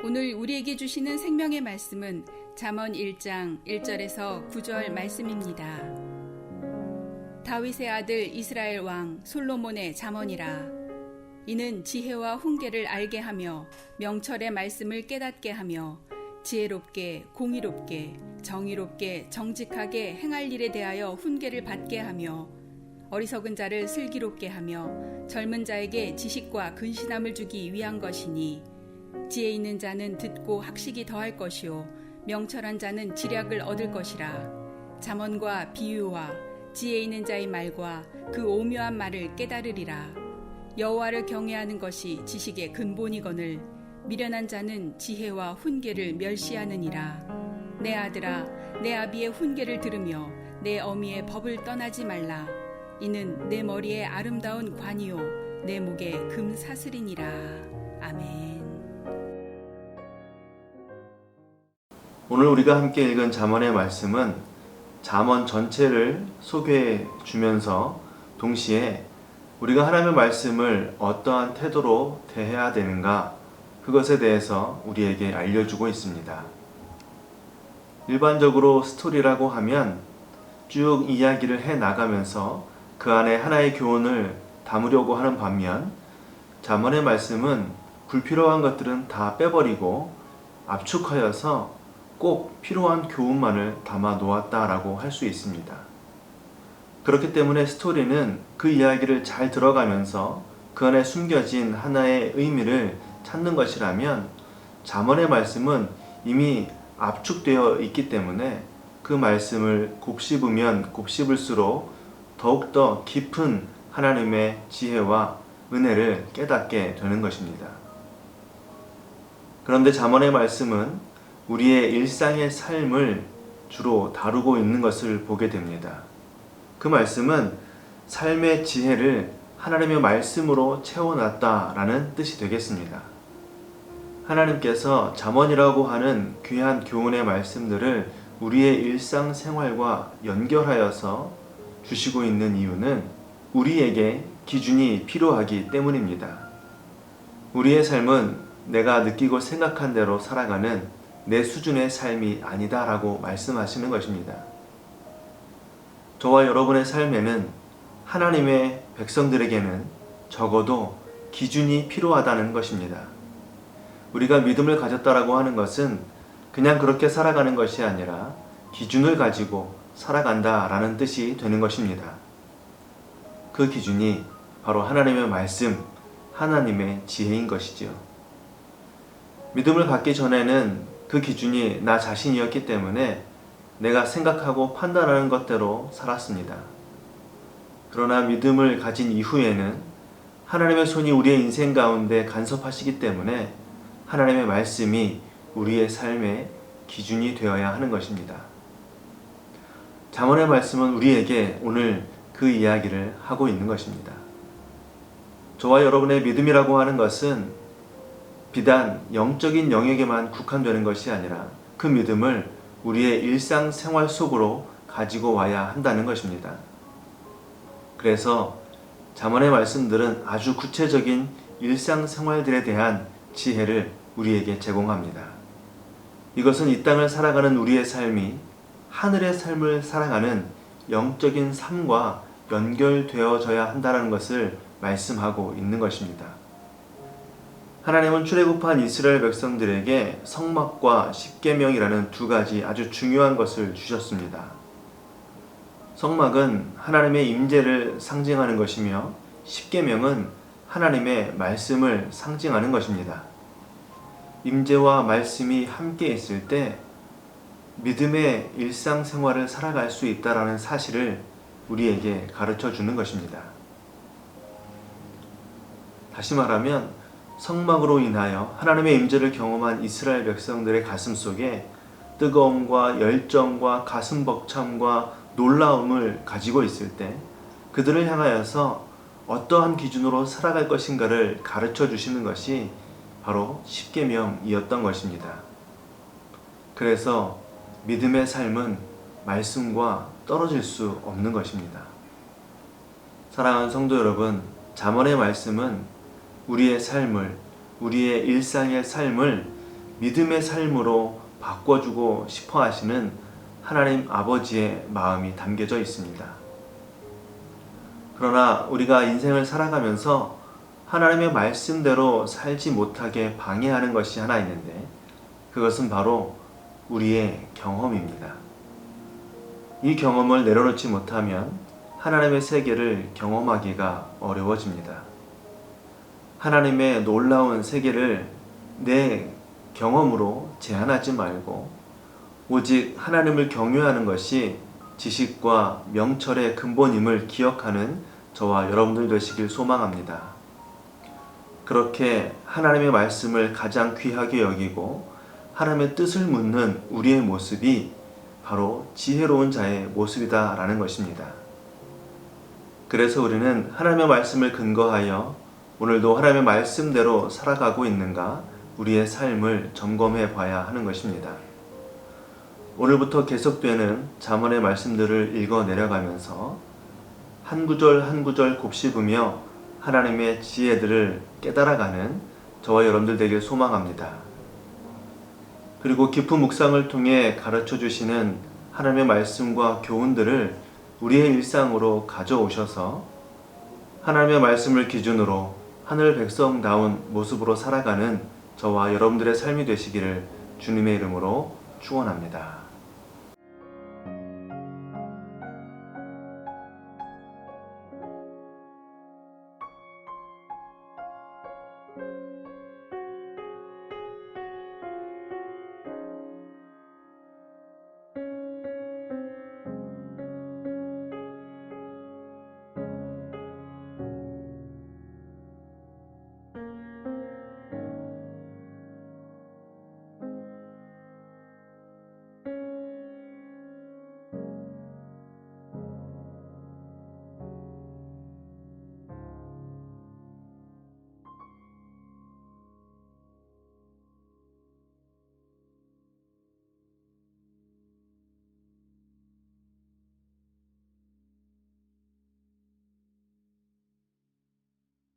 오늘 우리에게 주시는 생명의 말씀은 잠언 1장 1절에서 9절 말씀입니다. 다윗의 아들 이스라엘 왕 솔로몬의 잠언이라. 이는 지혜와 훈계를 알게 하며 명철의 말씀을 깨닫게 하며 지혜롭게 공의롭게 정의롭게 정직하게 행할 일에 대하여 훈계를 받게 하며 어리석은 자를 슬기롭게 하며 젊은 자에게 지식과 근신함을 주기 위한 것이니 지혜 있는 자는 듣고 학식이 더할 것이요 명철한 자는 지략을 얻을 것이라. 잠언과 비유와 지혜 있는 자의 말과 그 오묘한 말을 깨달으리라. 여호와를 경외하는 것이 지식의 근본이거늘 미련한 자는 지혜와 훈계를 멸시하느니라. 내 아들아, 내 아비의 훈계를 들으며 내 어미의 법을 떠나지 말라. 이는 내 머리에 아름다운 관이요 내 목에 금사슬이니라. 아멘. 오늘 우리가 함께 읽은 잠언의 말씀은 잠언 전체를 소개해 주면서 동시에 우리가 하나님의 말씀을 어떠한 태도로 대해야 되는가, 그것에 대해서 우리에게 알려주고 있습니다. 일반적으로 스토리라고 하면 쭉 이야기를 해 나가면서 그 안에 하나의 교훈을 담으려고 하는 반면, 잠언의 말씀은 불필요한 것들은 다 빼버리고 압축하여서 꼭 필요한 교훈만을 담아 놓았다라고 할 수 있습니다. 그렇기 때문에 스토리는 그 이야기를 잘 들어가면서 그 안에 숨겨진 하나의 의미를 찾는 것이라면, 잠언의 말씀은 이미 압축되어 있기 때문에 그 말씀을 곱씹으면 곱씹을수록 더욱더 깊은 하나님의 지혜와 은혜를 깨닫게 되는 것입니다. 그런데 잠언의 말씀은 우리의 일상의 삶을 주로 다루고 있는 것을 보게 됩니다. 그 말씀은 삶의 지혜를 하나님의 말씀으로 채워놨다라는 뜻이 되겠습니다. 하나님께서 잠언이라고 하는 귀한 교훈의 말씀들을 우리의 일상생활과 연결하여서 주시고 있는 이유는 우리에게 기준이 필요하기 때문입니다. 우리의 삶은 내가 느끼고 생각한 대로 살아가는 내 수준의 삶이 아니다라고 말씀하시는 것입니다. 저와 여러분의 삶에는 하나님의 백성들에게는 적어도 기준이 필요하다는 것입니다. 우리가 믿음을 가졌다라고 하는 것은 그냥 그렇게 살아가는 것이 아니라 기준을 가지고 살아간다라는 뜻이 되는 것입니다. 그 기준이 바로 하나님의 말씀, 하나님의 지혜인 것이지요. 믿음을 갖기 전에는 그 기준이 나 자신이었기 때문에 내가 생각하고 판단하는 것대로 살았습니다. 그러나 믿음을 가진 이후에는 하나님의 손이 우리의 인생 가운데 간섭하시기 때문에 하나님의 말씀이 우리의 삶의 기준이 되어야 하는 것입니다. 잠언의 말씀은 우리에게 오늘 그 이야기를 하고 있는 것입니다. 저와 여러분의 믿음이라고 하는 것은 비단 영적인 영역에만 국한되는 것이 아니라 그 믿음을 우리의 일상생활 속으로 가지고 와야 한다는 것입니다. 그래서 잠언의 말씀들은 아주 구체적인 일상생활들에 대한 지혜를 우리에게 제공합니다. 이것은 이 땅을 살아가는 우리의 삶이 하늘의 삶을 살아가는 영적인 삶과 연결되어져야 한다는 것을 말씀하고 있는 것입니다. 하나님은 출애굽한 이스라엘 백성들에게 성막과 십계명이라는 두 가지 아주 중요한 것을 주셨습니다. 성막은 하나님의 임재를 상징하는 것이며 십계명은 하나님의 말씀을 상징하는 것입니다. 임재와 말씀이 함께 있을 때 믿음의 일상생활을 살아갈 수 있다는 사실을 우리에게 가르쳐 주는 것입니다. 다시 말하면 성막으로 인하여 하나님의 임재를 경험한 이스라엘 백성들의 가슴 속에 뜨거움과 열정과 가슴 벅참과 놀라움을 가지고 있을 때 그들을 향하여서 어떠한 기준으로 살아갈 것인가를 가르쳐 주시는 것이 바로 십계명이었던 것입니다. 그래서 믿음의 삶은 말씀과 떨어질 수 없는 것입니다. 사랑하는 성도 여러분, 잠언의 말씀은 우리의 삶을, 우리의 일상의 삶을 믿음의 삶으로 바꿔주고 싶어 하시는 하나님 아버지의 마음이 담겨져 있습니다. 그러나 우리가 인생을 살아가면서 하나님의 말씀대로 살지 못하게 방해하는 것이 하나 있는데, 그것은 바로 우리의 경험입니다. 이 경험을 내려놓지 못하면 하나님의 세계를 경험하기가 어려워집니다. 하나님의 놀라운 세계를 내 경험으로 제한하지 말고 오직 하나님을 경외하는 것이 지식과 명철의 근본임을 기억하는 저와 여러분들 되시길 소망합니다. 그렇게 하나님의 말씀을 가장 귀하게 여기고 하나님의 뜻을 묻는 우리의 모습이 바로 지혜로운 자의 모습이다라는 것입니다. 그래서 우리는 하나님의 말씀을 근거하여 오늘도 하나님의 말씀대로 살아가고 있는가 우리의 삶을 점검해 봐야 하는 것입니다. 오늘부터 계속되는 잠언의 말씀들을 읽어 내려가면서 한 구절 한 구절 곱씹으며 하나님의 지혜들을 깨달아가는 저와 여러분들 되길 소망합니다. 그리고 깊은 묵상을 통해 가르쳐 주시는 하나님의 말씀과 교훈들을 우리의 일상으로 가져오셔서 하나님의 말씀을 기준으로 하늘 백성다운 모습으로 살아가는 저와 여러분들의 삶이 되시기를 주님의 이름으로 축원합니다.